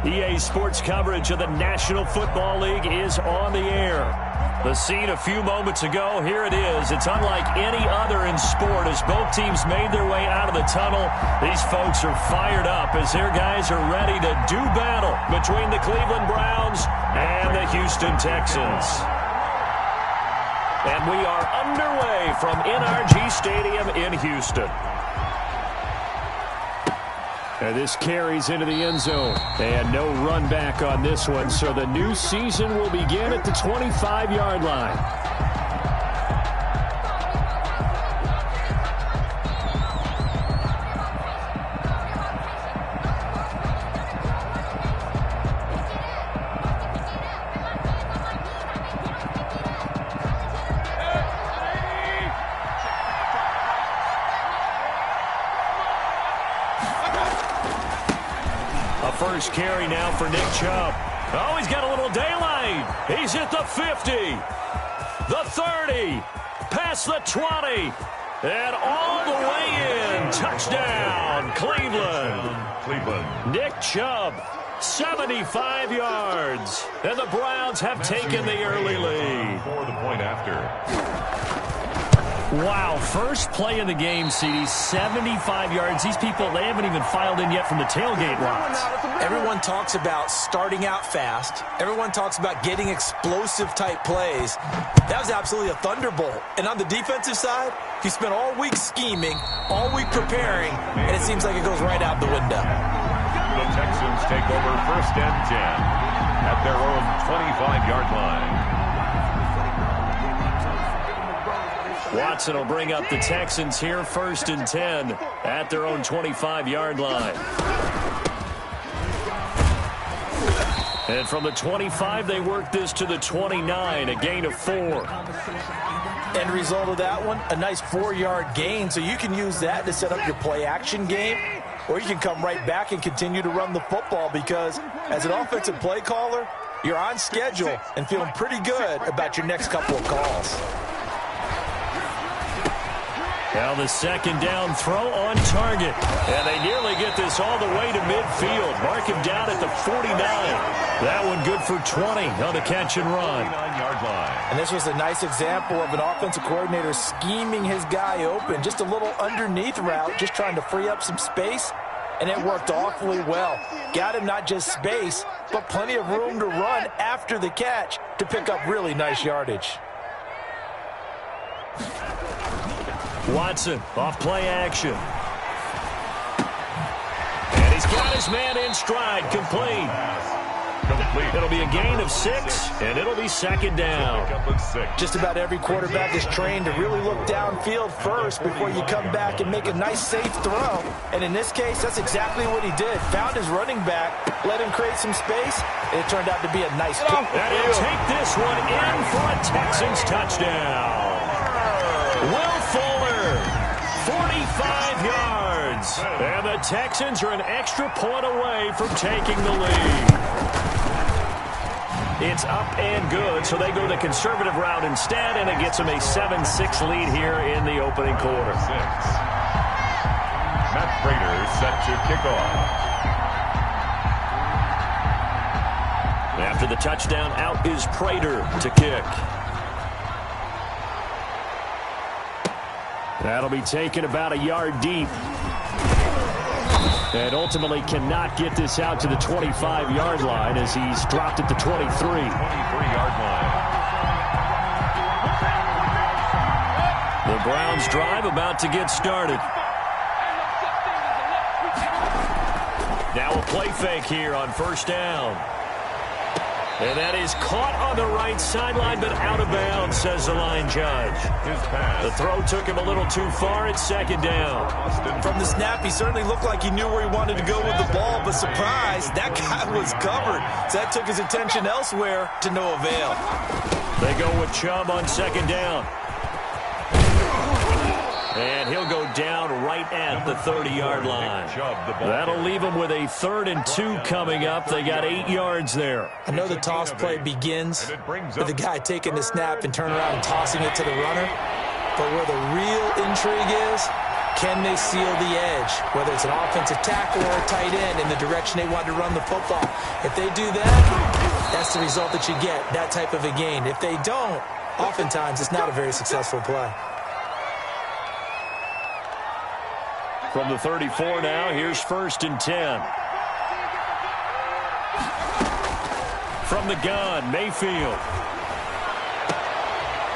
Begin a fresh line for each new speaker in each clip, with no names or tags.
EA Sports coverage of the National Football League is on the air. The scene a few moments ago, here it is. It's unlike any other in sport as both teams made their way out of the tunnel. These folks are fired up as their guys are ready to do battle between the Cleveland Browns and the Houston Texans. And we are underway from NRG Stadium in Houston. And this carries into the end zone. And no run back on this one. So the new season will begin at the 25-yard line. First carry now for Nick Chubb. Oh, he's got a little daylight. He's at the 50, the 30, past the 20, and all the way in. Touchdown, Cleveland. Nick Chubb, 75 yards. And the Browns have taken the early lead.
For the point after.
Wow, first play in the game, CD, 75 yards. These people, they haven't even filed in yet from the tailgate lots.
Everyone talks about starting out fast. Everyone talks about getting explosive-type plays. That was absolutely a thunderbolt. And on the defensive side, he spent all week scheming, all week preparing, and it seems like it goes right out the window.
The Texans take over 1st and 10 at their own 25-yard line.
Watson will bring up the Texans here, 1st and 10 at their own 25-yard line. And from the 25, they work this to the 29, a gain of 4.
End result of that one, a nice 4-yard gain, so you can use that to set up your play-action game, or you can come right back and continue to run the football because as an offensive play caller, you're on schedule and feeling pretty good about your next couple of calls.
Now the second down throw on target. And they nearly get this all the way to midfield. Mark him down at the 49. That one good for 20 on the catch and run.
And this was a nice example of an offensive coordinator scheming his guy open. Just a little underneath route, just trying to free up some space. And it worked awfully well. Got him not just space, but plenty of room to run after the catch to pick up really nice yardage.
Watson off play action. And he's got his man in stride, complete. It'll be a gain of 6, and it'll be 2nd down.
Just about every quarterback is trained to really look downfield first before you come back and make a nice, safe throw. And in this case, that's exactly what he did. Found his running back, let him create some space, and it turned out to be a nice kick.
And he'll take this one in for a Texans touchdown. Will Fuller, 45 yards. And the Texans are an extra point away from taking the lead. It's up and good, so they go the conservative route instead, and it gets them a 7-6 lead here in the opening quarter.
Matt Prater set to kick off.
After the touchdown, out is Prater to kick. That'll be taken about a yard deep. And ultimately cannot get this out to the 25-yard line as he's dropped at the 23.
23-yard line.
The Browns drive about to get started. Now a play fake here on 1st down. And that is caught on the right sideline, but out of bounds, says the line judge. The throw took him a little too far. It's 2nd down.
From the snap, he certainly looked like he knew where he wanted to go with the ball, but surprise, that guy was covered. So that took his attention elsewhere to no avail.
They go with Chubb on 2nd down. And he'll go down right at the 30-yard line. That'll leave them with a 3rd and 2 coming up. They got 8 yards there.
I know the toss play begins with the guy taking the snap and turning around and tossing it to the runner. But where the real intrigue is Can they seal the edge, whether it's an offensive tackle or a tight end in the direction they want to run the football? If they do that, that's the result that you get, that type of a gain. If they don't, oftentimes it's not a very successful play.
From the 34 now, here's 1st and 10. From the gun, Mayfield.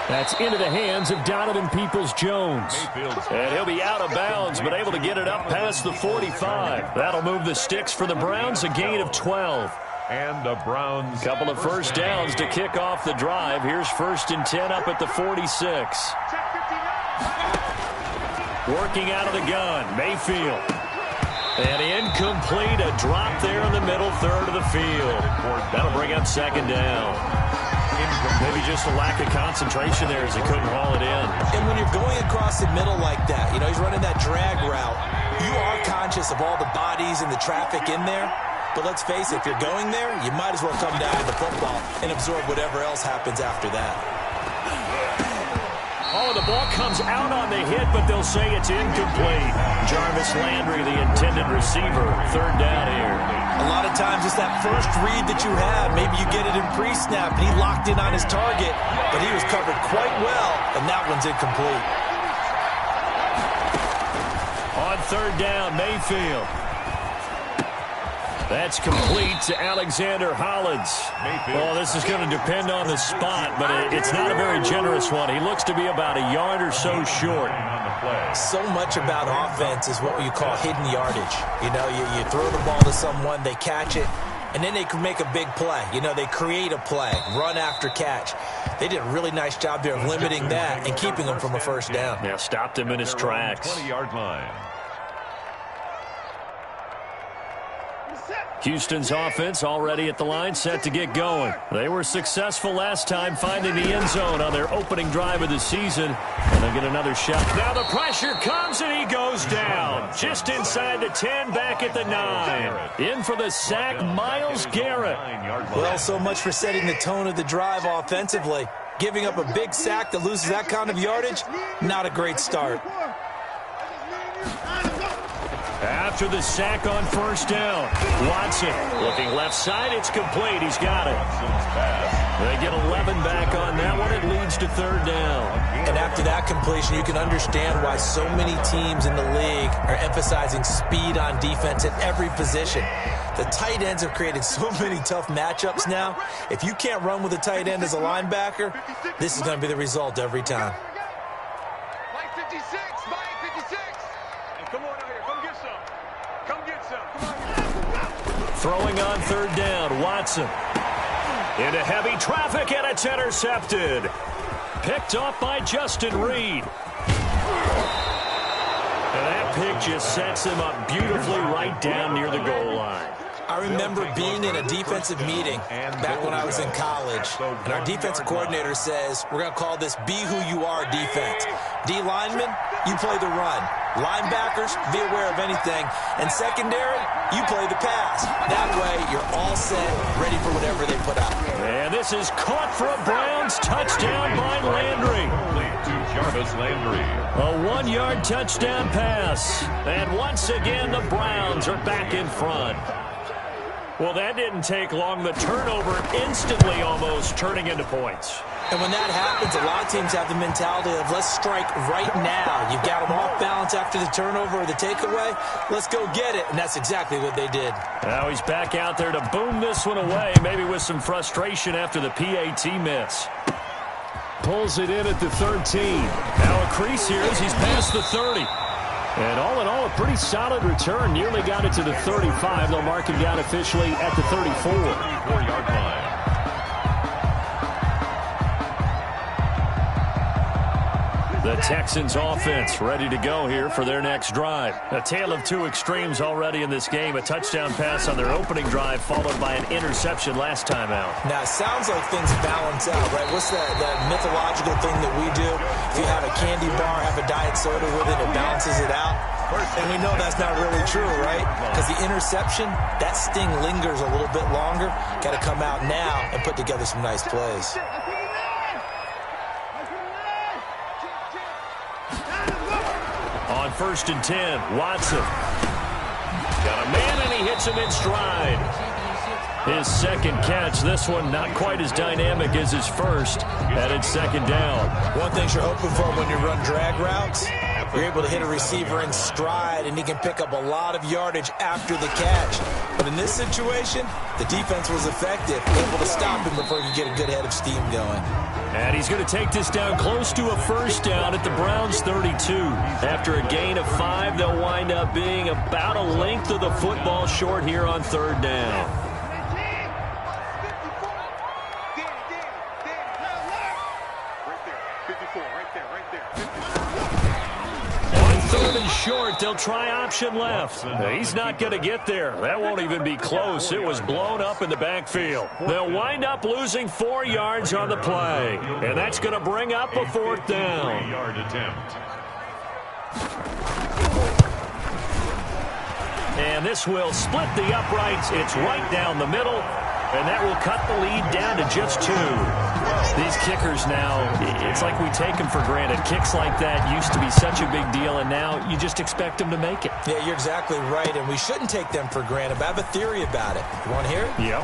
That's into the hands of Donovan Peoples-Jones. And he'll be out of bounds, but able to get it up past the 45. That'll move the sticks for the Browns, a gain of 12.
And the Browns.
Couple of first downs to kick off the drive. Here's 1st and 10 up at the 46. Working out of the gun, Mayfield. And incomplete, a drop there in the middle third of the field. That'll bring up 2nd down. Maybe just a lack of concentration there as he couldn't haul it in.
And when you're going across the middle like that, you know, he's running that drag route, you are conscious of all the bodies and the traffic in there. But let's face it, if you're going there, you might as well come down to the football and absorb whatever else happens after that.
Oh, the ball comes out on the hit, but they'll say it's incomplete. Jarvis Landry, the intended receiver, 3rd down here.
A lot of times it's that first read that you have. Maybe you get it in pre-snap, and he locked in on his target, but he was covered quite well, and that one's incomplete.
On 3rd down, Mayfield. That's complete to Alexander Hollins. Well, this is going to depend on the spot, but it's not a very generous one. He looks to be about a yard or so short.
So much about offense is what you call hidden yardage. You know, you throw the ball to someone, they catch it, and then they can make a big play. You know, they create a play, run after catch. They did a really nice job there of limiting that and keeping him from a first down.
Yeah, stopped him in his tracks.
20-yard line.
Houston's offense already at the line, set to get going. They were successful last time finding the end zone on their opening drive of the season, and they'll get another shot. Now the pressure comes, and he goes down. Just inside the 10, back at the 9. In for the sack, Myles Garrett.
Well, so much for setting the tone of the drive offensively. Giving up a big sack that loses that kind of yardage, not a great start.
After the sack on 1st down, Watson looking left side. It's complete. He's got it. They get 11 back on that one. It leads to 3rd down.
And after that completion, you can understand why so many teams in the league are emphasizing speed on defense at every position. The tight ends have created so many tough matchups now. If you can't run with a tight end as a linebacker, this is going to be the result every time.
Mike 56, Mike 56. Hey, come on out here. Come get some. Come get some. Come on.
Throwing on 3rd down, Watson. Into heavy traffic, and it's intercepted. Picked off by Justin Reed. And that pick just sets him up beautifully right down near the goal line.
I remember being in a defensive meeting back when I was in college, and our defensive coordinator says, we're going to call this Be Who You Are defense. D linemen, you play the run. Linebackers, be aware of anything. And secondary, you play the pass. That way, you're all set, ready for whatever they put out.
And this is caught for a Browns touchdown by Landry.
To Jarvis Landry.
A 1-yard touchdown pass. And once again, the Browns are back in front. Well, that didn't take long. The turnover instantly almost turning into points.
And when that happens, a lot of teams have the mentality of let's strike right now. You've got them off balance after the turnover or the takeaway. Let's go get it. And that's exactly what they did.
Now he's back out there to boom this one away, maybe with some frustration after the PAT miss. Pulls it in at the 13. Now a crease here as he's past the 30. And all in all, a pretty solid return. Nearly got it to the 35. They'll mark him down officially at the 34.
34-yard line.
The Texans offense ready to go here for their next drive. A tale of two extremes already in this game. A touchdown pass on their opening drive followed by an interception last time out.
Now, it sounds like things balance out, right? What's that mythological thing that we do? If you have a candy bar, have a diet soda with it, it balances it out. And we know that's not really true, right? Because the interception, that sting lingers a little bit longer. Got to come out now and put together some nice plays.
On on 1st and 10. Watson. Got a man, and he hits him in stride. His second catch, this one not quite as dynamic as his first. Headed 2nd down.
One thing you're hoping for when you run drag routes, you're able to hit a receiver in stride, and he can pick up a lot of yardage after the catch. But in this situation, the defense was effective, able to stop him before he could get a good head of steam going.
And he's going to take this down close to a 1st down at the Browns' 32. After a gain of 5, they'll wind up being about a length of the football short here on 3rd down. Short, they'll try option left. He's not going to get there. That won't even be close. It was blown up in the backfield. They'll wind up losing 4 yards on the play, and that's going to bring up a 4th down.
3-yard attempt.
And this will split the uprights. It's right down the middle, and that will cut the lead down to just 2. These kickers now, it's like we take them for granted. Kicks like that used to be such a big deal, and now you just expect them to make it.
Yeah, you're exactly right, and we shouldn't take them for granted. But I have a theory about it. You want to hear it?
Yep.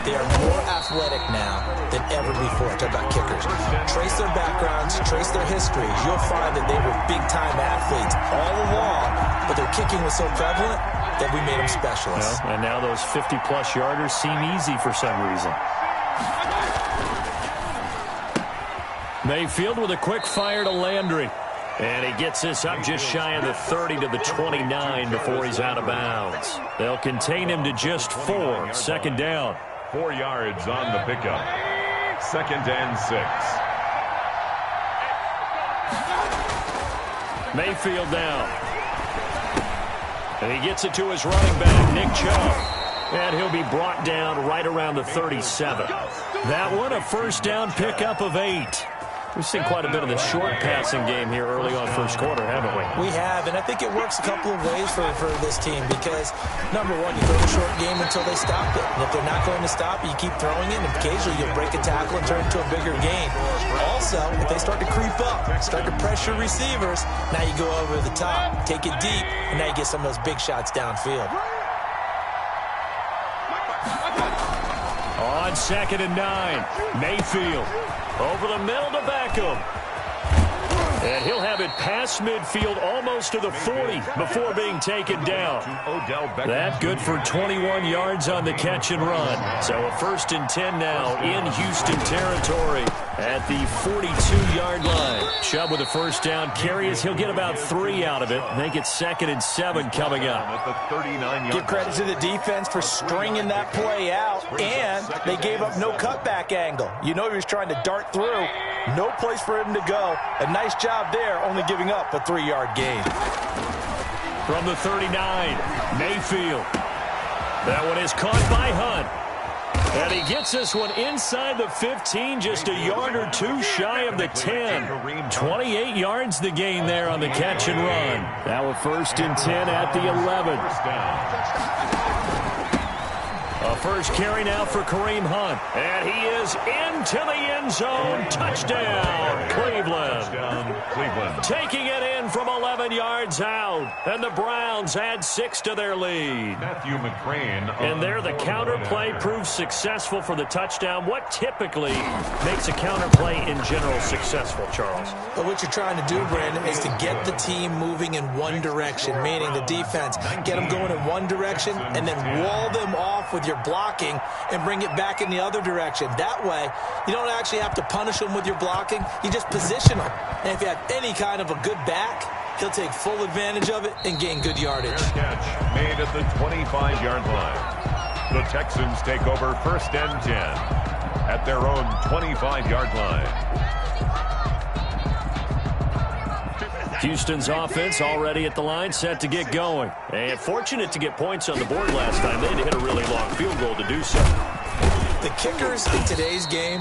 They are more athletic now than ever before. Talk about kickers. Trace their backgrounds, trace their histories. You'll find that they were big-time athletes all along, but their kicking was so prevalent that we made them specialists.
And now those 50-plus yarders seem easy for some reason. Mayfield with a quick fire to Landry. And he gets this up just shy of the 30 to the 29 before he's out of bounds. They'll contain him to just 4. 2nd down.
4 yards on the pickup. 2nd and 6.
Mayfield down. And he gets it to his running back, Nick Chubb. And he'll be brought down right around the 37. That one, a 1st down pickup of 8. We've seen quite a bit of the short passing game here early on 1st quarter, haven't we?
We have, and I think it works a couple of ways for this team because, number one, you throw the short game until they stop it. And if they're not going to stop it, you keep throwing it, and occasionally you'll break a tackle and turn it into a bigger game. Also, if they start to creep up, start to pressure receivers, now you go over the top, take it deep, and now you get some of those big shots downfield.
On 2nd and 9, Mayfield over the middle to Beckham. And he'll have it past midfield almost to the 40 before being taken down. That good for 21 yards on the catch and run. So a 1st and 10 now in Houston territory at the 42-yard line. Chubb with a 1st down carry as he'll get about 3 out of it. Make it 2nd and 7 coming up.
Give credit to the defense for stringing that play out, and they gave up no cutback angle. You know he was trying to dart through. No place for him to go. A nice job there, only giving up a 3-yard gain.
From the 39, Mayfield. That one is caught by Hunt. And he gets this one inside the 15, just a yard or 2 shy of the 10. 28 yards the gain there on the catch and run. Now a 1st and 10 at the 11. A first carry now for Kareem Hunt. And he is into the end zone. Touchdown, Cleveland. Taking it in from 11 yards out. And the Browns add 6 to their lead.
Matthew McCrane.
And there the counter play proves successful for the touchdown. What typically makes a counter play in general successful, Charles?
But what you're trying to do, Brandon, is to get the team moving in one direction, meaning the defense, get them going in one direction and then wall them off with your blocking and bring it back in the other direction. That way, you don't actually have to punish them with your blocking. You just position them. And if you have any kind of a good back, he'll take full advantage of it and gain good yardage.
Catch made at the 25-yard line. The Texans take over 1st and 10 at their own 25-yard line.
Houston's offense already at the line, set to get going. And fortunate to get points on the board last time. They had to hit a really long field goal to do so.
The kickers in today's game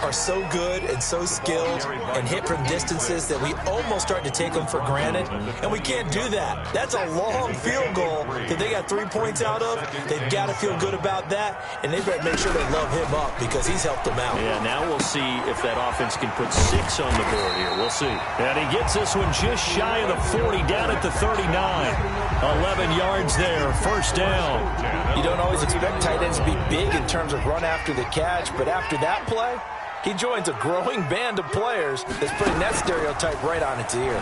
are so good and so skilled and hit from distances that we almost start to take them for granted, and we can't do that. That's a long field goal that they got 3 points out of. They've got to feel good about that, and they've got to make sure they love him up because he's helped them out.
Yeah, now we'll see if that offense can put 6 on the board here. We'll see. And he gets this one just shy of the 40, down at the 39. 11 yards there, first down.
You don't always expect tight ends to be big in terms of run after the catch, but after that play, he joins a growing band of players that's putting that stereotype right on its ear.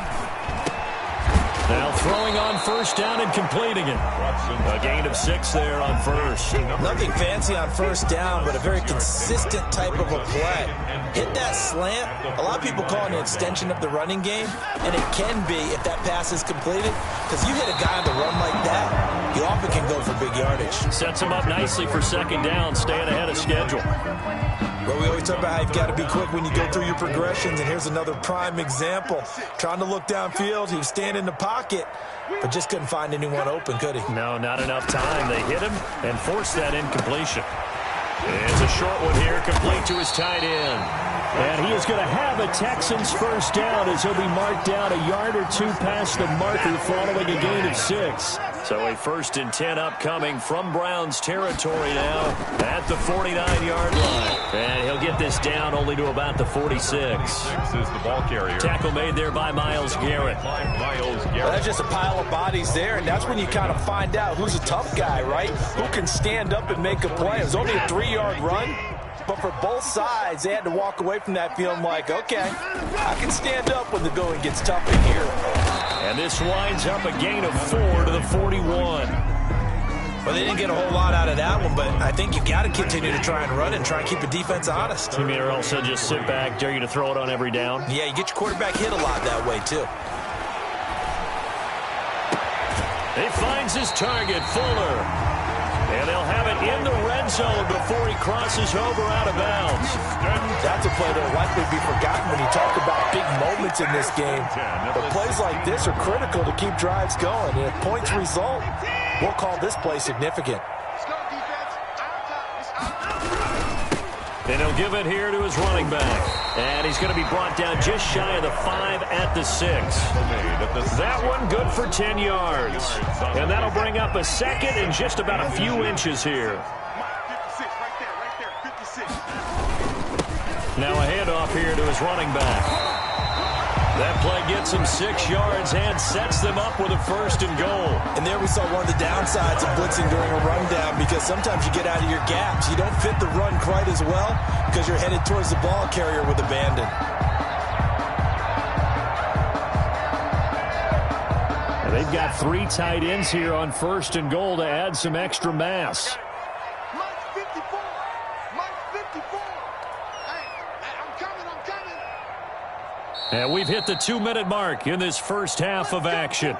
Now throwing on first down and completing it. A gain of 6 there on first.
Nothing fancy on first down, but a very consistent type of a play. Hit that slant. A lot of people call it an extension of the running game, and it can be if that pass is completed, because you hit a guy on the run like that, you often can go for big yardage.
Sets him up nicely for second down, staying ahead of schedule.
Well, we always talk about how you've got to be quick when you go through your progressions, and here's another prime example. Trying to look downfield, he was standing in the pocket, but just couldn't find anyone open, could he?
No, not enough time. They hit him and forced that incompletion. It's a short one here, complete to his tight end. And he is going to have a Texans first down as he'll be marked down a yard or 2 past the marker following a gain of 6. So a 1st and 10 upcoming from Browns territory now at the 49-yard line. And he'll get this down only to about the 46.
6 is the ball carrier.
Tackle made there by Myles Garrett.
Well, that's just a pile of bodies there, and that's when you kind of find out who's a tough guy, right? Who can stand up and make a play. It was only a 3-yard run, but for both sides, they had to walk away from that feeling like, okay, I can stand up when the going gets tough in here.
And this winds up a gain of 4 to the 41.
Well, they didn't get a whole lot out of that one, but I think you got to continue to try and run and try and keep the defense honest.
You mean or also just sit back, dare you to throw it on every down?
Yeah, you get your quarterback hit a lot that way, too.
He finds his target, Fuller. And they'll have it in the red zone before he crosses over out of bounds.
That's a play that will likely be forgotten when you talk about big moments in this game. But plays like this are critical to keep drives going. And if points result, we'll call this play significant.
And he'll give it here to his running back. And he's going to be brought down just shy of the 5 at the 6. That one good for 10 yards. And that'll bring up a 2nd and just about a few inches here. Now a handoff here to his running back. That play gets him 6 yards and sets them up with a 1st and goal.
And there we saw one of the downsides of blitzing during a rundown, because sometimes you get out of your gaps. You don't fit the run quite as well because you're headed towards the ball carrier with abandon.
And they've got 3 tight ends here on 1st and goal to add some extra mass. And we've hit the 2-minute mark in this first half of action.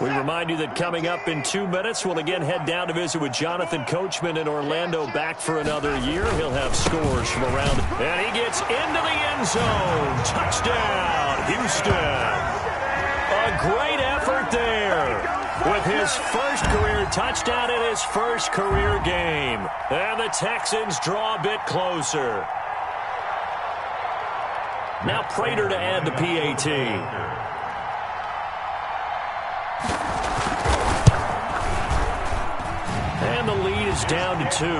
We remind you that coming up in 2 minutes, we'll again head down to visit with Jonathan Coachman in Orlando, back for another year. He'll have scores from around. And he gets into the end zone. Touchdown, Houston. A great effort there, with his first career touchdown in his first career game. And the Texans draw a bit closer. Now Prater to add the PAT. And the lead is down to 2.
Good.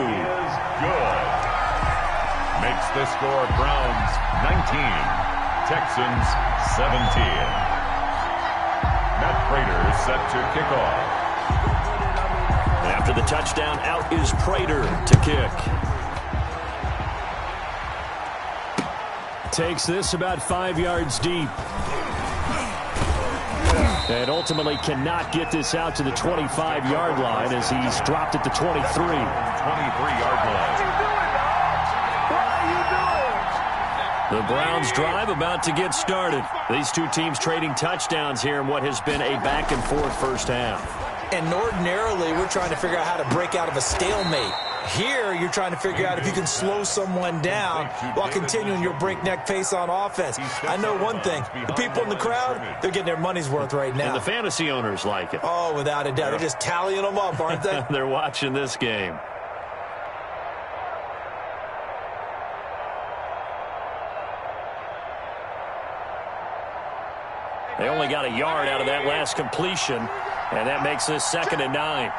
Makes the score Browns 19, Texans 17. Matt Prater is set to kick off.
After the touchdown, out is Prater to kick. Takes this about 5 yards deep. And ultimately cannot get this out to the 25-yard line as he's dropped at the 23.
23-yard line.
The Browns drive about to get started. These two teams trading touchdowns here in what has been a back-and-forth first half.
And ordinarily, we're trying to figure out how to break out of a stalemate. Here, you're trying to figure out if you can slow someone down while continuing your breakneck pace on offense. I know one thing. The people in the crowd, they're getting their money's worth right now.
And the fantasy owners like it.
Oh, without a doubt. They're just tallying them up, aren't they?
They're watching this game. They only got a yard out of that last completion, and that makes this 2nd and 9.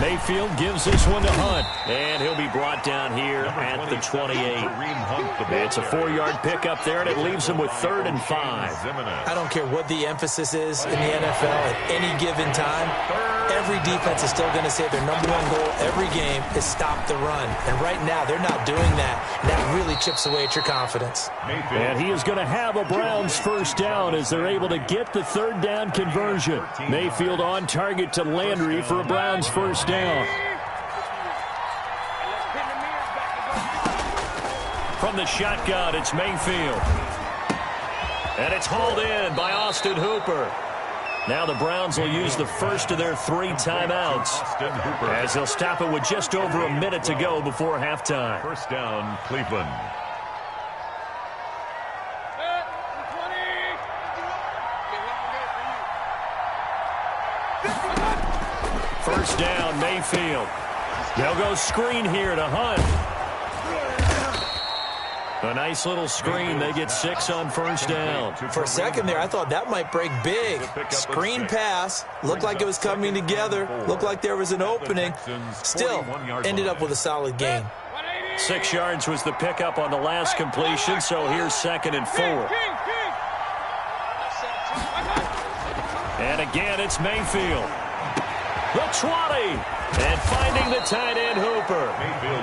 Mayfield gives this one to Hunt, and he'll be brought down here at the 28. It's a 4-yard pickup there, and it leaves him with 3rd and 5.
I don't care what the emphasis is in the NFL at any given time. Every defense is still going to say their #1 goal every game is stop the run. And right now, they're not doing that, and that really chips away at your confidence.
And he is going to have a Browns first down as they're able to get the 3rd down conversion. Mayfield on target to Landry for a Browns first down. From the shotgun, it's Mayfield. And it's hauled in by Austin Hooper. Now the Browns will use the first of their 3 timeouts as they'll stop it with just over a minute to go before halftime.
First down, Cleveland.
First down, Mayfield. They'll go screen here to Hunt. A nice little screen. They get 6 on first down.
For a second there, I thought that might break big. Screen pass. Looked like it was coming together. Looked like there was an opening. Still, ended up with a solid gain.
6 yards was the pickup on the last completion, so here's 2nd and 4. And again, it's Mayfield. The 20. And finding the tight end, Hooper.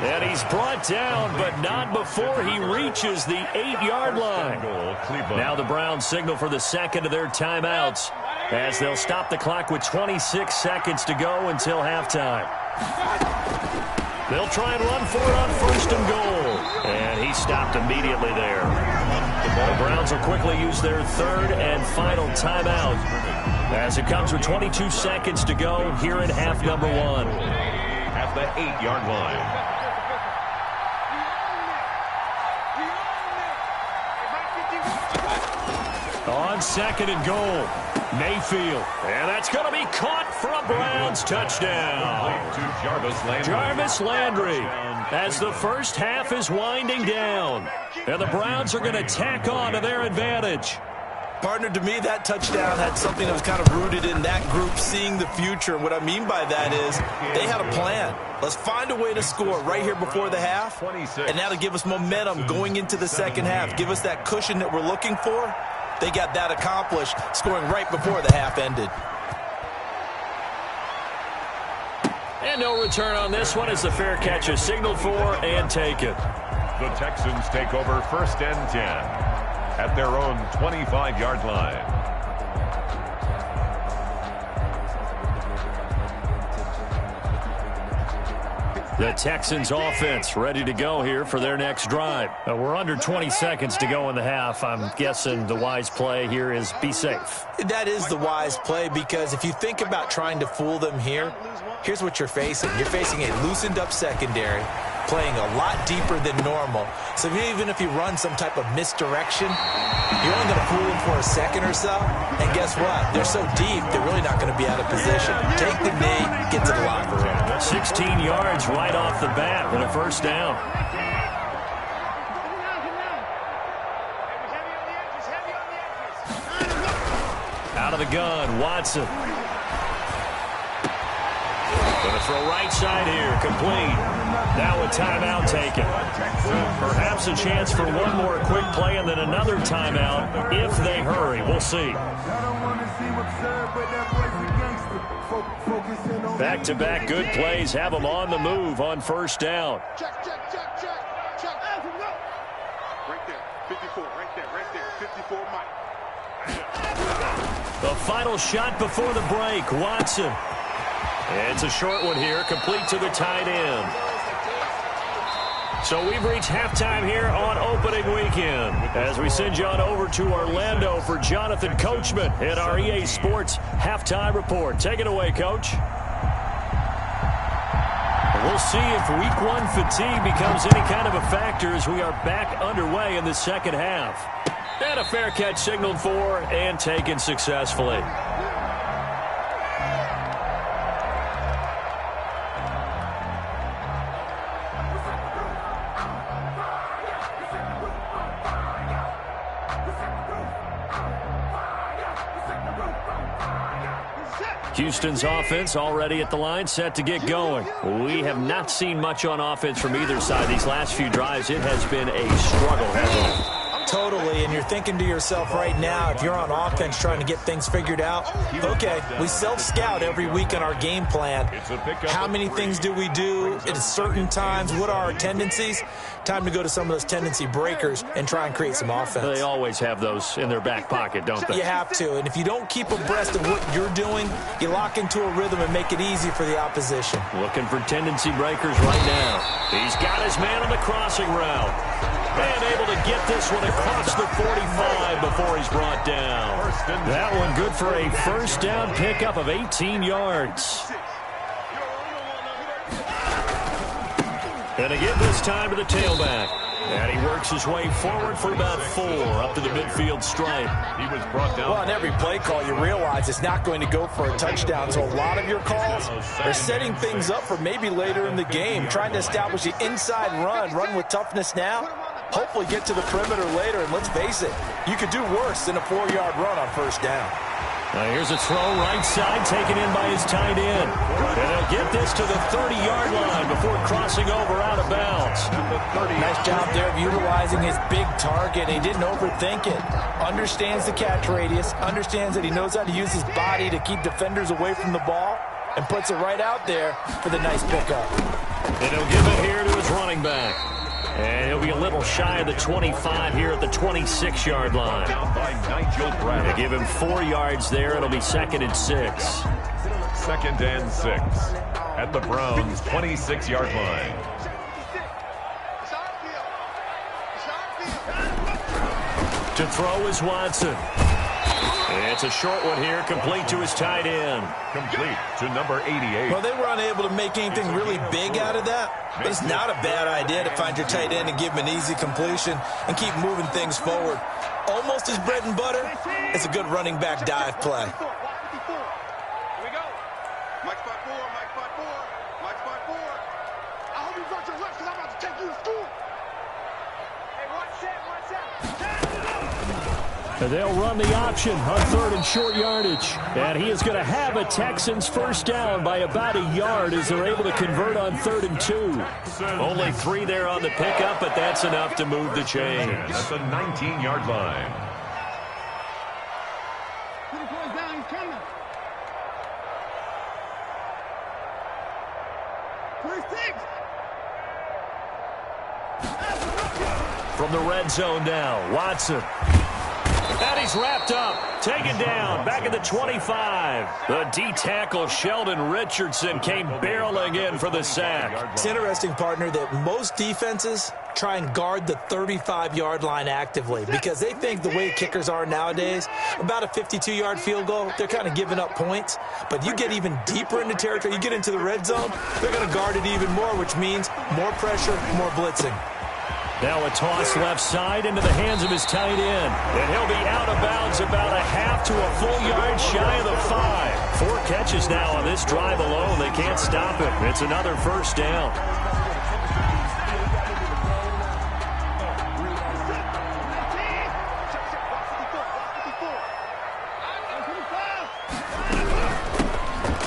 And he's brought down, but not before he reaches the 8-yard line. Now the Browns signal for the 2nd of their timeouts as they'll stop the clock with 26 seconds to go until halftime. They'll try and run for it on 1st and goal. And he stopped immediately there. The Browns will quickly use their 3rd and final timeout as it comes with 22 seconds to go here in half number 1.
At the 8-yard line.
On 2nd and goal, Mayfield. And that's going to be caught for a Browns touchdown. Jarvis Landry as the first half is winding down. And the Browns are going to tack on to their advantage.
Partner, to me, that touchdown had something that was kind of rooted in that group seeing the future. And what I mean by that is they had a plan. Let's find a way to score right here before the half, and that'll give us momentum going into the 2nd half. Give us that cushion that we're looking for. They got that accomplished, scoring right before the half ended.
And no return on this one as the fair catch is signaled for and taken.
The Texans take over 1st and 10. At their own 25-yard line.
The Texans offense ready to go here for their next drive. We're under 20 seconds to go in the half. I'm guessing the wise play here is be safe.
That is the wise play, because if you think about trying to fool them here, here's what you're facing. You're facing a loosened-up secondary, playing a lot deeper than normal. So even if you run some type of misdirection, you're only going to fool them for a second or so. And guess what? They're so deep, they're really not going to be out of position. Take the knee, get to the locker room.
16 yards right off the bat with a first down. Out of the gun, Watson. Going to throw right side here, complete. Now a timeout taken. Perhaps a chance for one more quick play and then another timeout if they hurry. We'll see. Back-to-back good plays have them on the move on first down.
Check. Right there, 54, right there, 54, Mike.
The final shot before the break, Watson. It's a short one here, complete to the tight end. So we've reached halftime here on opening weekend as we send you on over to Orlando for Jonathan Coachman at our EA Sports Halftime Report. Take it away, Coach. We'll see if week one fatigue becomes any kind of a factor as we are back underway in the second half. And a fair catch signaled for and taken successfully. Houston's offense already at the line, set to get going. We have not seen much on offense from either side. These last few drives, it has been a struggle, hasn't it?
Totally, and you're thinking to yourself right now, if you're on offense trying to get things figured out, okay, we self-scout every week in our game plan. How many things do we do at certain times? What are our tendencies? Time to go to some of those tendency breakers and try and create some offense.
They always have those in their back pocket, don't they?
You have to, and if you don't keep abreast of what you're doing, you lock into a rhythm and make it easy for the opposition.
Looking for tendency breakers right now. He's got his man on the crossing route. And able to get this one across the 45 before he's brought down. That one good for a first down pickup of 18 yards. And to give this time to the tailback. And he works his way forward for about 4 up to the midfield stripe.
He was brought down.
Well, on every play call, you realize it's not going to go for a touchdown. So a lot of your calls are setting things up for maybe later in the game, trying to establish the inside run with toughness now. Hopefully get to the perimeter later, and let's face it, you could do worse than a 4-yard run on first down.
Now here's a throw right side taken in by his tight end. And they'll get this to the 30-yard line before crossing over out of bounds.
Nice job there of utilizing his big target. He didn't overthink it. Understands the catch radius, understands that he knows how to use his body to keep defenders away from the ball, and puts it right out there for the nice pickup.
And he'll give it here to his running back. And he'll be a little shy of the 25 here at the 26-yard line. They give him 4 yards there. It'll be 2nd and 6.
2nd and 6 at the Browns' 26-yard line.
To throw is Watson. It's a short one here, complete to his tight end.
Complete to number 88.
Well, they were unable to make anything really big out of that, but it's not a bad idea to find your tight end and give him an easy completion and keep moving things forward. Almost his bread and butter. It's a good running back dive play.
Here we go. Mike spot 4, Mike spot 4, Mike spot 4. I hope you brought your left because I'm about to take you to school. Hey, one set.
And they'll run the option on 3rd and short yardage. And he is going to have a Texans first down by about a yard as they're able to convert on 3rd and 2. Only 3 there on the pickup, but that's enough to move the chains.
That's a 19-yard line.
Put the boys down, he's coming. First 6.
From the red zone now, Watson. And he's wrapped up, taken down, back at the 25. The D-tackle Sheldon Richardson came barreling in for the sack.
It's interesting, partner, that most defenses try and guard the 35-yard line actively because they think the way kickers are nowadays, about a 52-yard field goal, they're kind of giving up points. But you get even deeper into territory, you get into the red zone, they're going to guard it even more, which means more pressure, more blitzing.
Now a toss left side into the hands of his tight end. And he'll be out of bounds about a half to a full yard shy of the 5. 4 catches now on this drive alone. They can't stop him. It's another first down.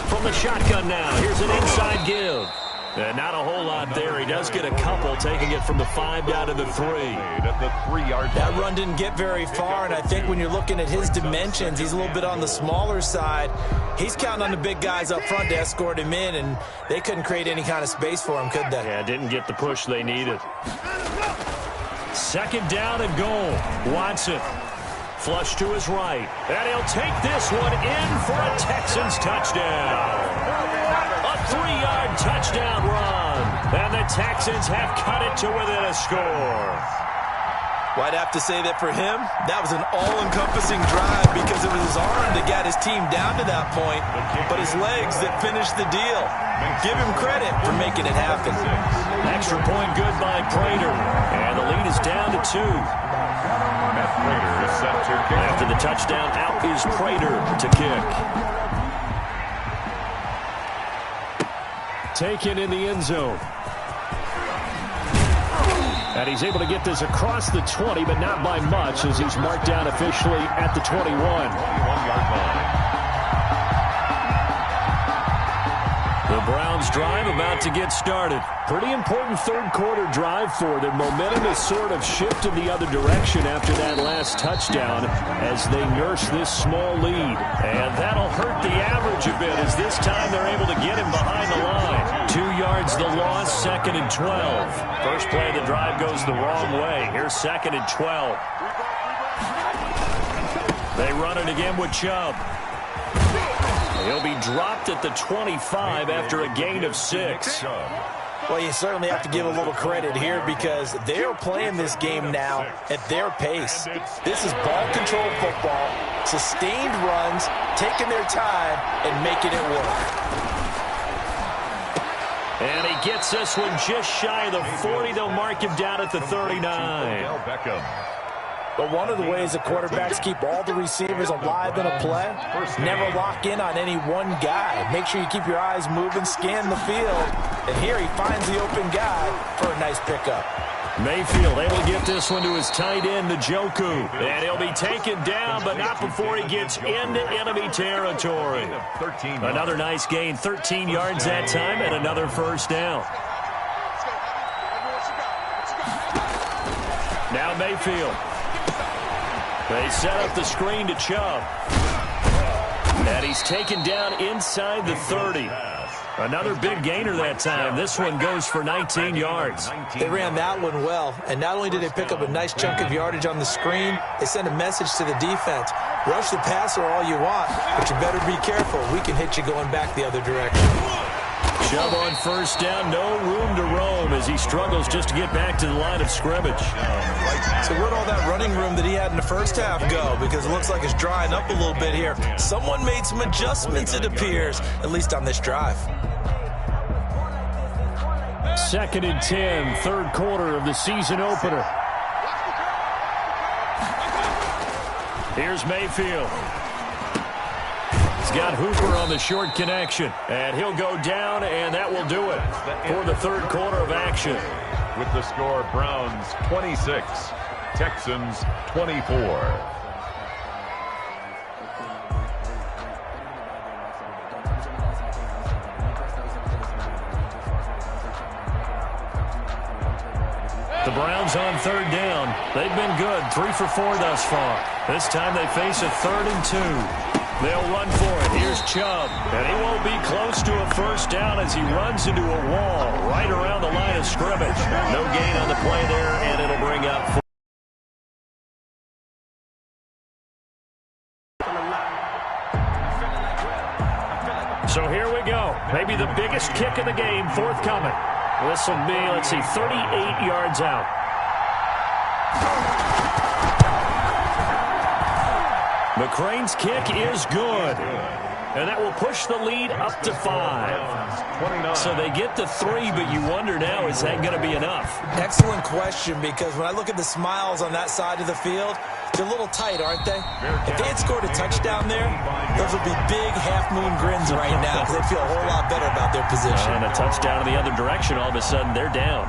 From the shotgun now, here's an inside give. And not a whole lot there. He does get a couple, taking it from the 5 down to the 3.
At the 3-yard line.
That run didn't get very far, and I think when you're looking at his dimensions, he's a little bit on the smaller side. He's counting on the big guys up front to escort him in, and they couldn't create any kind of space for him, could they?
Yeah, didn't get the push they needed. 2nd down and goal. Watson. Flush to his right. And he'll take this one in for a Texans touchdown. A 3-yard touchdown run. And the Texans have cut it to within a score.
Well, I'd have to say that for him, that was an all-encompassing drive because it was his arm that got his team down to that point, but his legs that finished the deal. Give him credit for making it happen.
Extra point good by Prater, and the lead is down to 2.
Prater is set to kick.
After the touchdown, out is Prater to kick. Taken in the end zone. And he's able to get this across the 20, but not by much, as he's marked down officially at the 21.
21-yard line.
The Browns drive about to get started. Pretty important third quarter drive for them. Momentum has sort of shifted the other direction after that last touchdown as they nurse this small lead. And that'll hurt the average a bit as this time they're able to get him behind the line. 2 yards the loss, 2nd and 12. First play of the drive goes the wrong way. Here's 2nd and 12. They run it again with Chubb. He'll be dropped at the 25 after a gain of 6.
Well, you certainly have to give a little credit here because they're playing this game now at their pace. This is ball control football, sustained runs, taking their time, and making it work.
And he gets this one just shy of the 40. They'll mark him down at the 39.
But one of the ways the quarterbacks keep all the receivers alive in a play, never lock in on any one guy. Make sure you keep your eyes moving, scan the field. And here he finds the open guy for a nice pickup.
Mayfield able to get this one to his tight end, Njoku. And he'll be taken down, but not before he gets into enemy territory. Another nice gain, 13 yards that time, and another first down. Now Mayfield. They set up the screen to Chubb. And he's taken down inside the 30. Another big gainer that time. This one goes for 19 yards.
They ran that one well. And not only did they pick up a nice chunk of yardage on the screen, they sent a message to the defense. Rush the passer all you want, but you better be careful. We can hit you going back the other direction.
Chubb on first down, no room to roam as he struggles just to get back to the line of scrimmage.
So where'd all that running room that he had in the first half go? Because it looks like it's drying up a little bit here. Someone made some adjustments, it appears, at least on this drive.
2nd and 10, third quarter of the season opener. Here's Mayfield. He's got Hooper on the short connection, and he'll go down, and that will do it for the third quarter of action.
With the score, Browns 26, Texans 24.
The Browns on third down. They've been good, 3 for 4 thus far. This time they face a 3rd and 2. They'll run for it. Here's Chubb. And he won't be close to a first down as he runs into a wall right around the line of scrimmage. No gain on the play there, and it'll bring up 4. So here we go. Maybe the biggest kick of the game forthcoming. This will be, 38 yards out. McCrane's kick is good. And that will push the lead up to 5. So they get to 3, but you wonder now, is that going to be enough?
Excellent question, because when I look at the smiles on that side of the field, they're a little tight, aren't they? If they had scored a touchdown there, those would be big half-moon grins right now because they feel a whole lot better about their position.
And a touchdown in the other direction, all of a sudden they're down.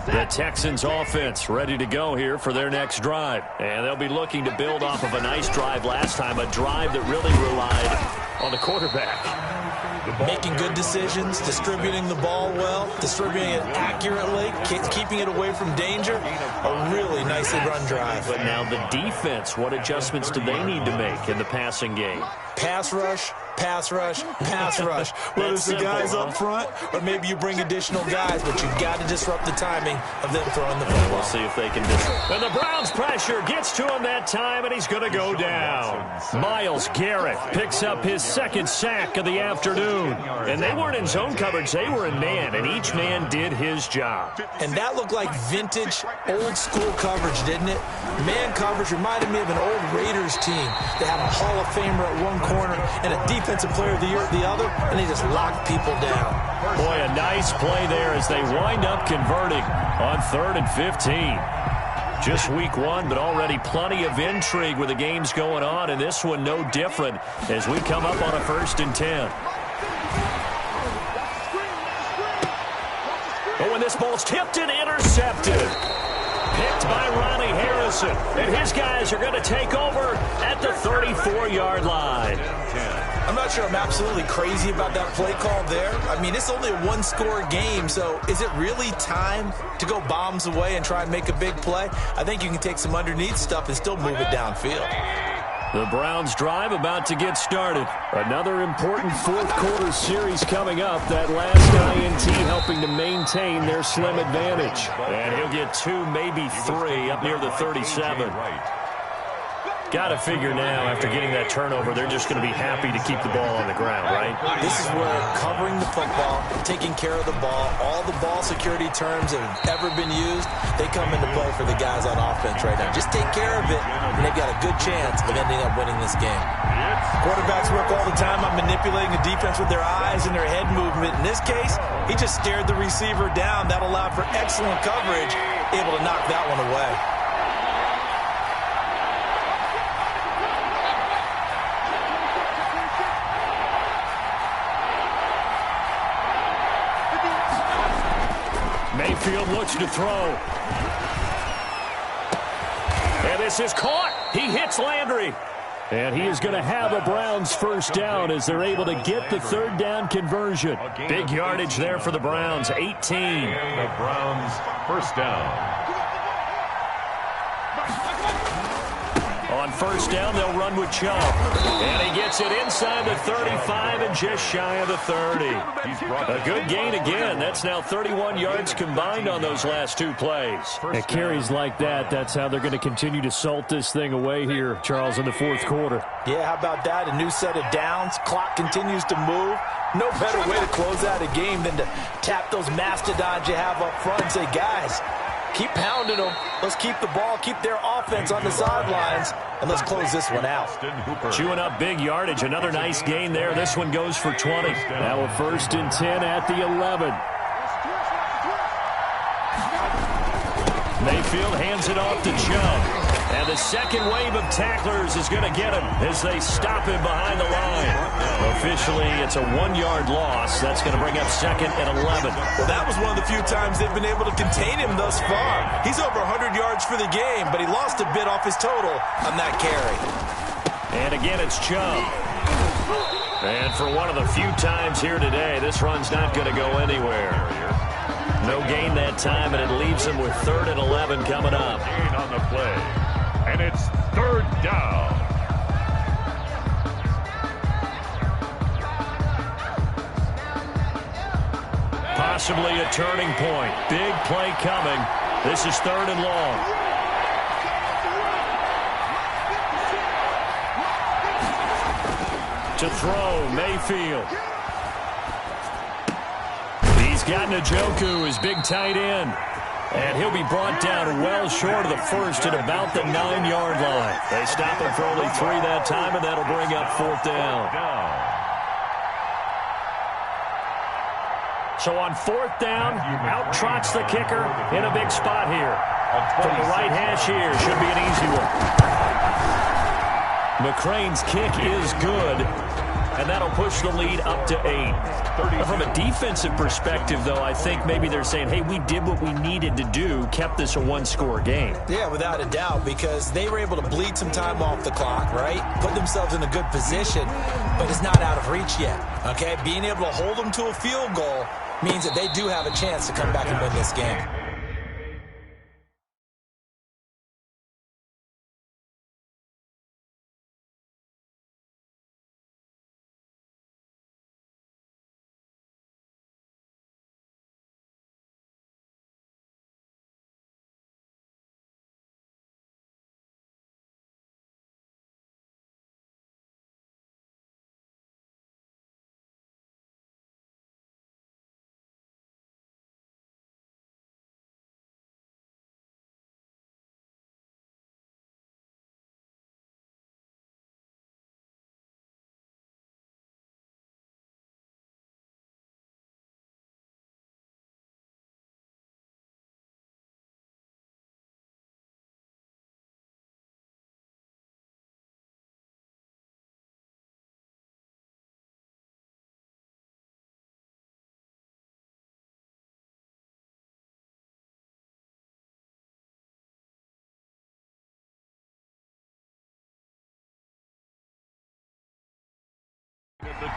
The Texans offense ready to go here for their next drive. And they'll be looking to build off of a nice drive last time, a drive that really relied on the quarterback.
Making good decisions, distributing the ball well, distributing it accurately, keeping it away from danger. A really nicely run drive.
But now the defense, what adjustments do they need to make in the passing game?
Pass rush, pass rush, pass rush. Whether it's the guys up front or maybe you bring additional guys, but you've got to disrupt the timing of them throwing the football.
We'll see if they can disrupt. And the Browns pressure gets to him that time, and he's going to go down. Myles Garrett picks up his second sack of the afternoon. And they weren't in zone coverage. They were in man, and each man did his job.
And that looked like vintage, old-school coverage, didn't it? Man coverage reminded me of an old Raiders team. They have a Hall of Famer at one corner and a Defensive Player of the Year at the other, and they just lock people down.
Boy, a nice play there as they wind up converting on 3rd and 15. Just week 1, but already plenty of intrigue with the games going on, and this one no different as we come up on a 1st and 10. Oh, and this ball's tipped and intercepted. Picked by Ronnie Harrison. And his guys are going to take over at the 34-yard line.
I'm not sure I'm absolutely crazy about that play call there. I mean, it's only a one-score game, so is it really time to go bombs away and try and make a big play? I think you can take some underneath stuff and still move it downfield.
The Browns drive about to get started. Another important fourth-quarter series coming up. That last INT helping to maintain their slim advantage. And he'll get 2, maybe 3 up near the 37. Got to figure now, after getting that turnover, they're just going to be happy to keep the ball on the ground, right?
This is where covering the football, taking care of the ball, all the ball security terms that have ever been used, they come into play for the guys on offense right now. Just take care of it, and they've got a good chance of ending up winning this game. Quarterbacks work all the time on manipulating the defense with their eyes and their head movement. In this case, he just stared the receiver down. That allowed for excellent coverage, able to knock that one away.
Mayfield looks to throw. And this is caught. He hits Landry. And he is going to have a Browns first down as they're able to get the 3rd down conversion. Big yardage there for the Browns, 18.
The Browns first down.
On first down, they'll run with Chubb. And he gets it inside the 35 and just shy of the 30. A good gain again. That's now 31 yards combined on those last 2 plays. At carries like that, that's how they're going to continue to salt this thing away here, Charles, in the 4th quarter.
Yeah, how about that? A new set of downs. Clock continues to move. No better way to close out a game than to tap those mastodons you have up front and say, guys, keep pounding them. Let's keep the ball, keep their offense on the sidelines, and let's close this one out.
Chewing up big yardage. Another nice gain there. This one goes for 20. Now a 1st and 10 at the 11. Mayfield hands it off to Chubb. And the second wave of tacklers is going to get him as they stop him behind the line. Officially, it's a 1-yard loss. That's going to bring up 2nd and 11.
Well, that was one of the few times they've been able to contain him thus far. He's over 100 yards for the game, but he lost a bit off his total on that carry.
And again, it's Chubb. And for one of the few times here today, this run's not going to go anywhere. No gain that time, and it leaves him with 3rd and 11 coming up.
Gain on the play. And it's 3rd down.
Possibly a turning point. Big play coming. This is 3rd and long. To throw, Mayfield. He's got Njoku, his big tight end. And he'll be brought down well short of the 1st at about the 9-yard line. They stop him for only 3 that time, and that'll bring up 4th down. So on 4th down, out trots the kicker in a big spot here. From the right hash here, should be an easy one. McCrane's kick is good, and that'll push the lead up to 8. From a defensive perspective, though, I think maybe they're saying, hey, we did what we needed to do, kept this a 1-score game.
Yeah, without a doubt, because they were able to bleed some time off the clock, right? Put themselves in a good position, but it's not out of reach yet, okay? Being able to hold them to a field goal means that they do have a chance to come back and win this game.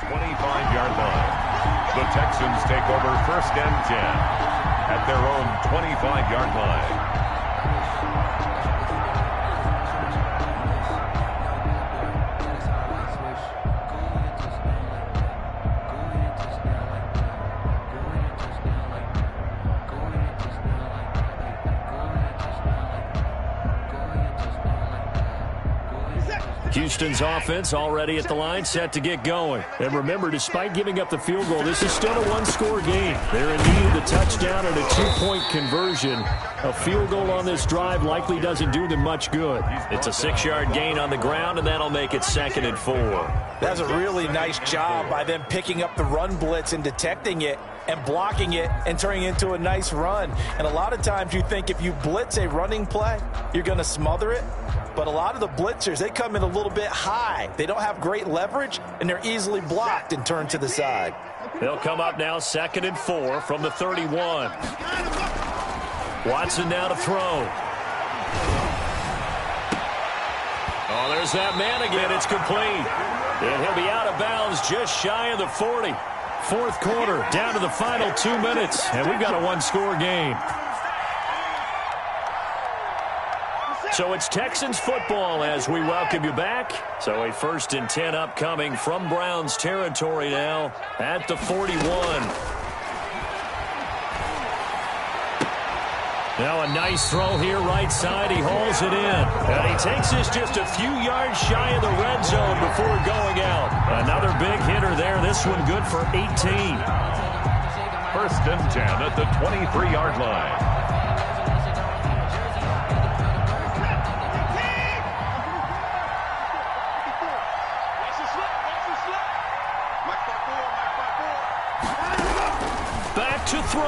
25-yard line. The Texans take over 1st and 10 at their own 25-yard line.
Houston's offense already at the line, set to get going. And remember, despite giving up the field goal, this is still a one-score game. They're in need of the touchdown and a 2-point conversion. A field goal on this drive likely doesn't do them much good. It's a 6-yard gain on the ground, and that'll make it 2nd and 4.
That's a really nice job by them picking up the run blitz and detecting it and blocking it and turning it into a nice run. And a lot of times you think if you blitz a running play, you're going to smother it. But a lot of the blitzers, they come in a little bit high. They don't have great leverage, and they're easily blocked and turned to the side.
They'll come up now 2nd and 4 from the 31. Watson now to throw. Oh, there's that man again. It's complete. And he'll be out of bounds just shy of the 40. 4th quarter, down to the final 2 minutes, and we've got a one-score game. So it's Texans football as we welcome you back. So a 1st and 10 upcoming from Browns territory now at the 41. Now a nice throw here right side. He hauls it in. And he takes this just a few yards shy of the red zone before going out. Another big hitter there. This one good for 18.
1st and 10 at the 23-yard line.
Back to throw.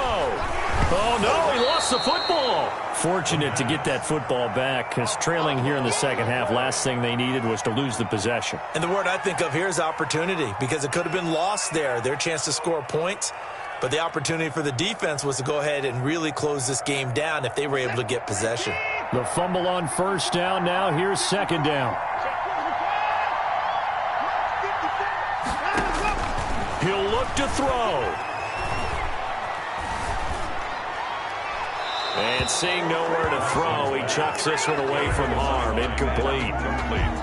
Oh, no, he lost the football. Fortunate to get that football back, because trailing here in the second half, last thing they needed was to lose the possession.
And the word I think of here is opportunity, because it could have been lost there, their chance to score points. But the opportunity for the defense was to go ahead and really close this game down if they were able to get possession.
The fumble on 1st down. Now here's 2nd down. He'll look to throw. And seeing nowhere to throw, he chucks this one away from harm. Incomplete.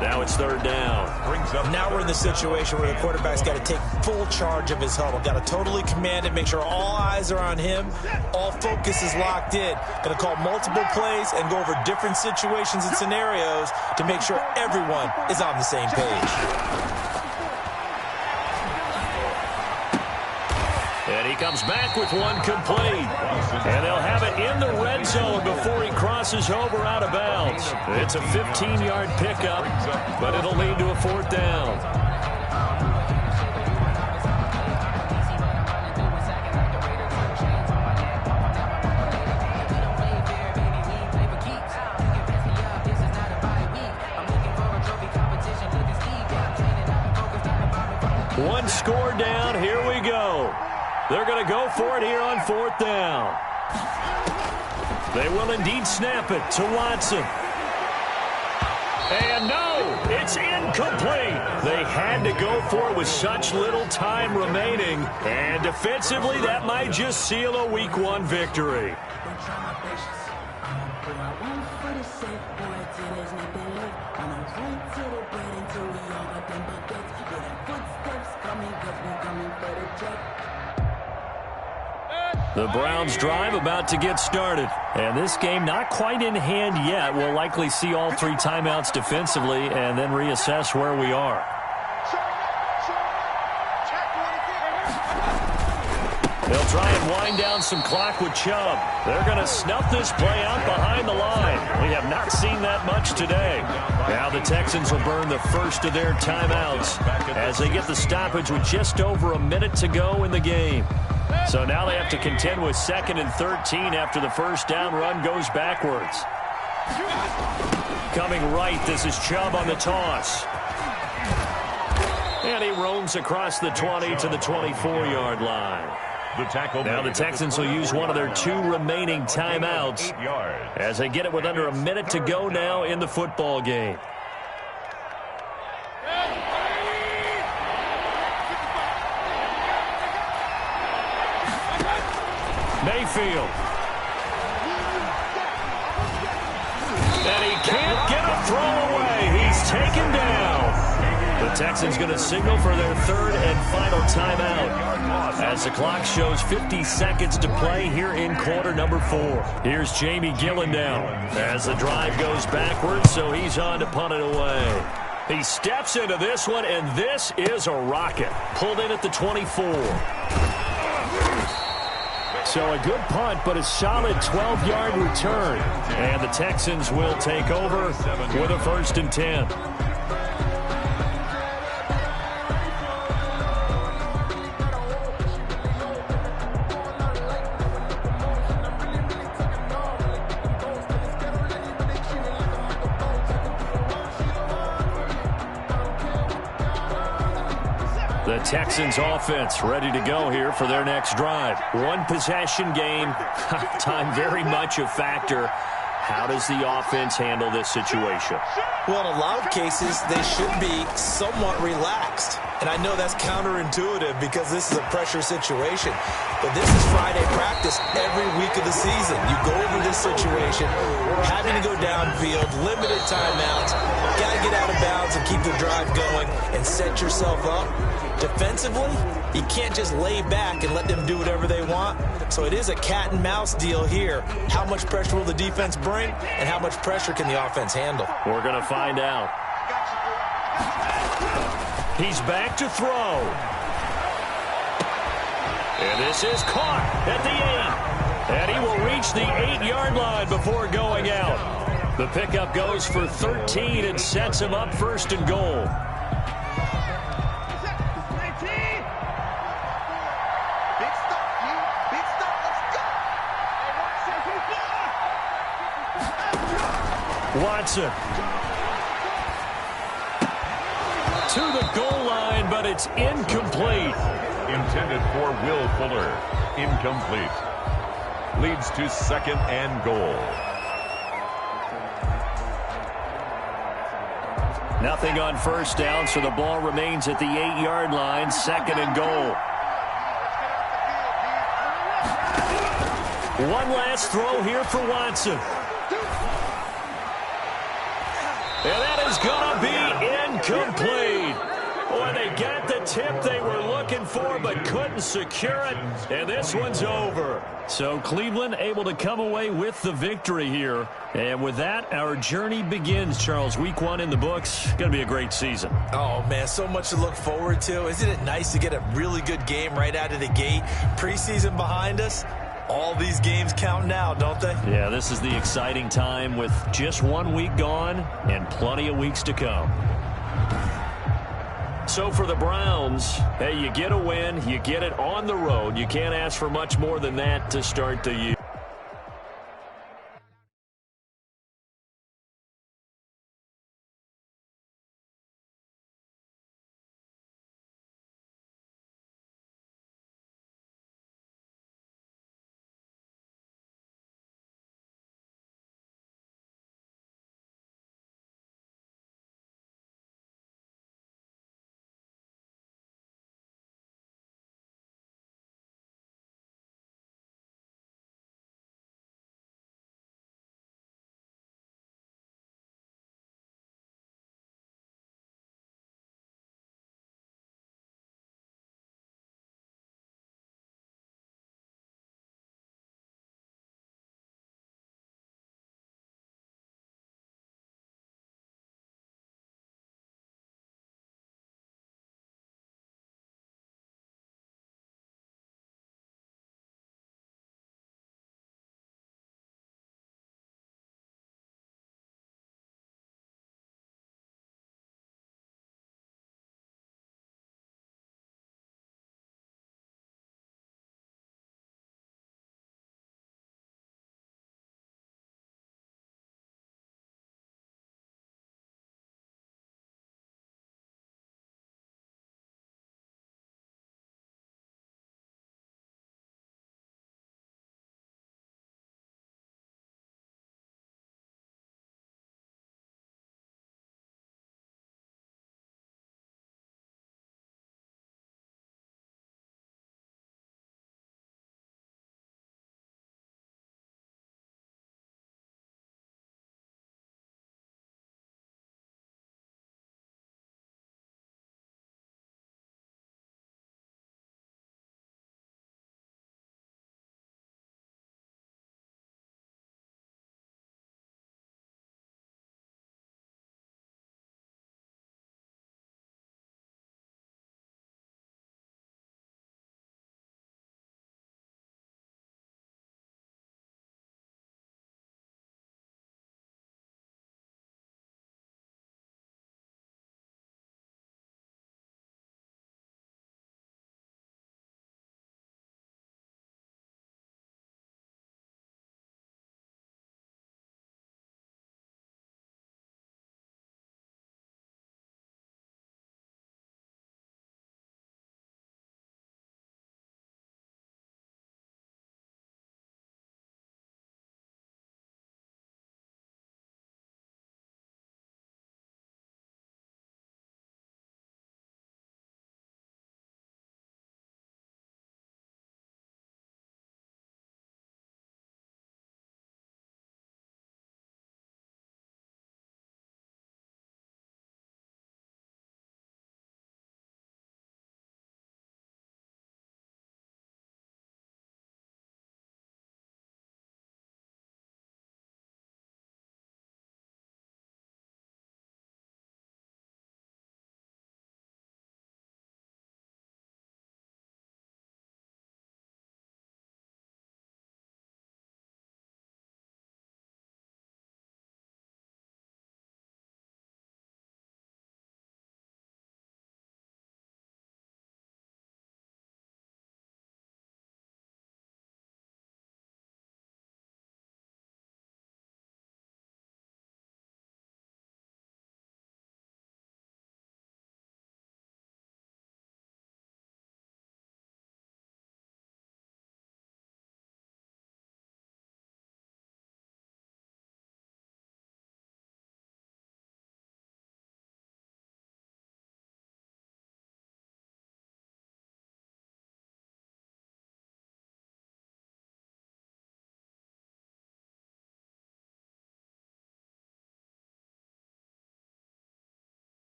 Now it's 3rd down.
Now we're in the situation where the quarterback's got to take full charge of his huddle. Got to totally command it, make sure all eyes are on him. All focus is locked in. Going to call multiple plays and go over different situations and scenarios to make sure everyone is on the same page.
And he comes back with one complete. And they'll have it in the red zone before he crosses over out of bounds. It's a 15-yard pickup, but it'll lead to a 4th down. One score down. Here we go. They're going to go for it here on 4th down. They will indeed snap it to Watson. And no, it's incomplete. They had to go for it with such little time remaining. And defensively, that might just seal a Week 1 victory. The Browns drive about to get started. And this game not quite in hand yet. We'll likely see all 3 timeouts defensively and then reassess where we are. They'll try and wind down some clock with Chubb. They're going to snuff this play out behind the line. We have not seen that much today. Now the Texans will burn the first of their timeouts as they get the stoppage with just over a minute to go in the game. So now they have to contend with 2nd and 13 after the 1st down run goes backwards. Coming right, this is Chubb on the toss. And he roams across the 20 to the 24-yard line. Now the Texans will use one of their 2 remaining timeouts as they get it with under a minute to go now in the football game. Mayfield. And he can't get a throw away. He's taken down. The Texans going to signal for their third and final timeout as the clock shows 50 seconds to play here in quarter number 4. Here's Jamie Gillen now as the drive goes backwards, so he's on to punt it away. He steps into this one, and this is a rocket. Pulled in at the 24. So a good punt, but a solid 12-yard return. And the Texans will take over with a 1st and 10. The Texans offense ready to go here for their next drive. One possession game. Time very much a factor. How does the offense handle this situation?
Well, in a lot of cases, they should be somewhat relaxed. And I know that's counterintuitive because this is a pressure situation. But this is Friday practice every week of the season. You go over this situation, having to go downfield, limited timeouts, got to get out of bounds and keep the drive going and set yourself up. Defensively, you can't just lay back and let them do whatever they want. So it is a cat and mouse deal here. How much pressure will the defense bring, and how much pressure can the offense handle?
We're going to find out. He's back to throw. And this is caught at the 8. And he will reach the 8-yard line before going out. The pickup goes for 13 and sets him up 1st and goal. Watson to the goal line, but it's incomplete.
Intended for Will Fuller. Incomplete. Leads to 2nd and goal.
Nothing on 1st down, so the ball remains at the 8-yard line. 2nd and goal. One last throw here for Watson. And that is going to be incomplete. Boy, they got the tip they were looking for but couldn't secure it. And this one's over. So Cleveland able to come away with the victory here. And with that, our journey begins, Charles. Week 1 in the books. Going to be a great season.
Oh, man, so much to look forward to. Isn't it nice to get a really good game right out of the gate? Preseason behind us. All these games count now, don't they?
Yeah, this is the exciting time with just 1 week gone and plenty of weeks to come. So for the Browns, hey, you get a win, you get it on the road. You can't ask for much more than that to start the year.